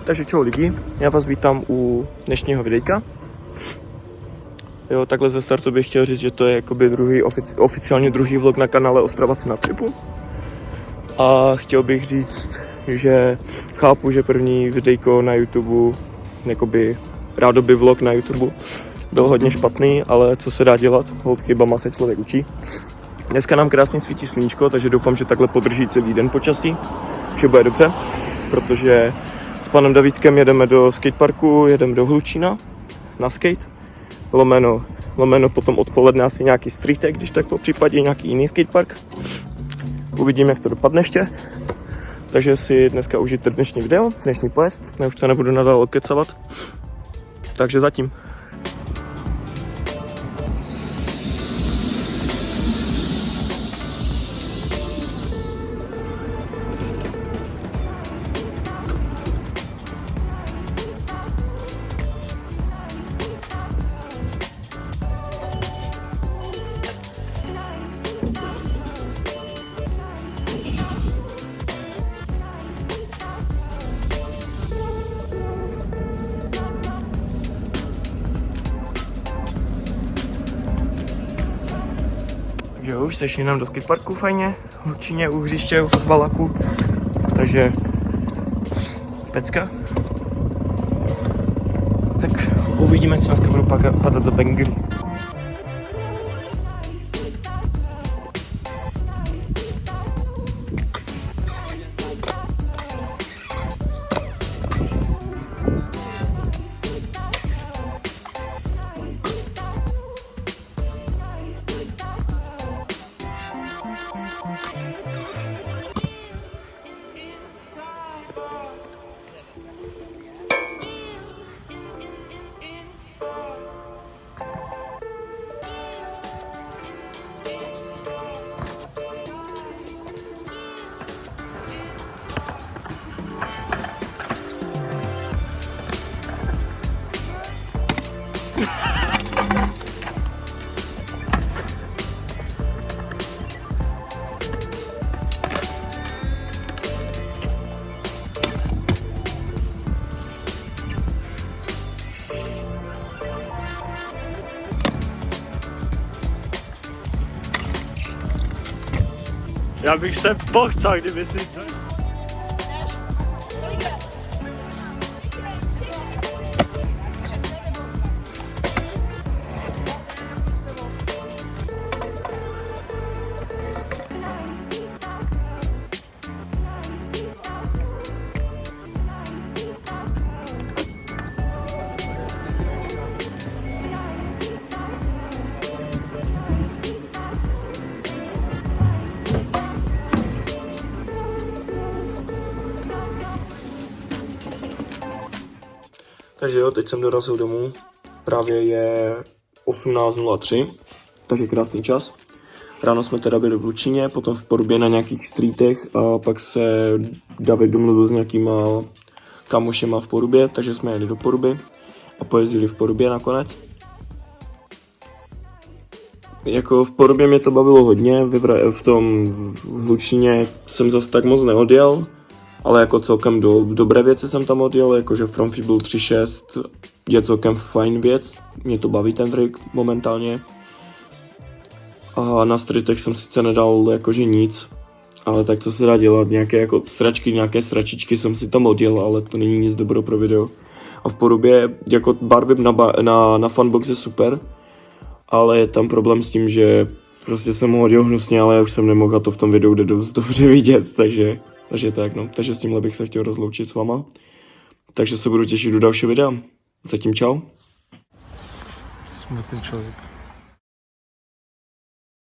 Takže čau lidi, já vás vítám u dnešního videjka. Jo, takhle ze startu bych chtěl říct, že to je jakoby oficiálně druhý vlog na kanále Ostravaci na tripu. A chtěl bych říct, že chápu, že první videjko na YouTube, jakoby rádoby vlog na YouTube, byl hodně špatný, ale co se dá dělat, holt chybama se člověk učí. Dneska nám krásně svítí sluníčko, takže doufám, že takhle podrží celý den počasí, že bude dobře, protože s panem Davídkem jedeme do skateparku, jedeme do Hlučína na skate, lomeno potom odpoledne asi nějaký streetek, když tak po případě nějaký jiný skatepark. Uvidím, jak to dopadne ještě. Takže si dneska užijte dnešní video, dnešní pojezd, já už to nebudu nadál odkecavat. Takže zatím. Jo, už sešli nám do skateparku fajně, v Hlučíně u hřiště, u fotbaláku, takže pecka. Tak uvidíme, co dneska budou padat za bangry. Já bych se pochcal, kdyby si to... Takže jo, teď jsem dorazil domů, právě je 18:03, takže krásný čas. Ráno jsme teda byli v Hlučíně, potom v Porubě na nějakých streetech a pak se David domluvil s nějakýma kamošema v Porubě, takže jsme jeli do Poruby a pojezdili v Porubě nakonec. Jako v Porubě mě to bavilo hodně, v tom Hlučíně jsem zase tak moc neodjel, ale jako celkem dobré věci jsem tam odjel, jakože From Feeble 3.6 je celkem fajn věc, mě to baví ten trik momentálně. A na streetech jsem sice nedal jakože nic, ale tak co se dá dělat, nějaké jako nějaké sračičky jsem si tam odjel, ale to není nic dobro pro video. A v Porubě jako barvy na Funbox je super, ale je tam problém s tím, že prostě jsem ho odjel hnusně, ale já už jsem nemohl a to v tom videu jde dost dobře vidět, takže tak no, takže s tímhle bych se chtěl rozloučit s váma. Takže se budu těšit do dalšího videa. Zatím čau. Smutný člověk.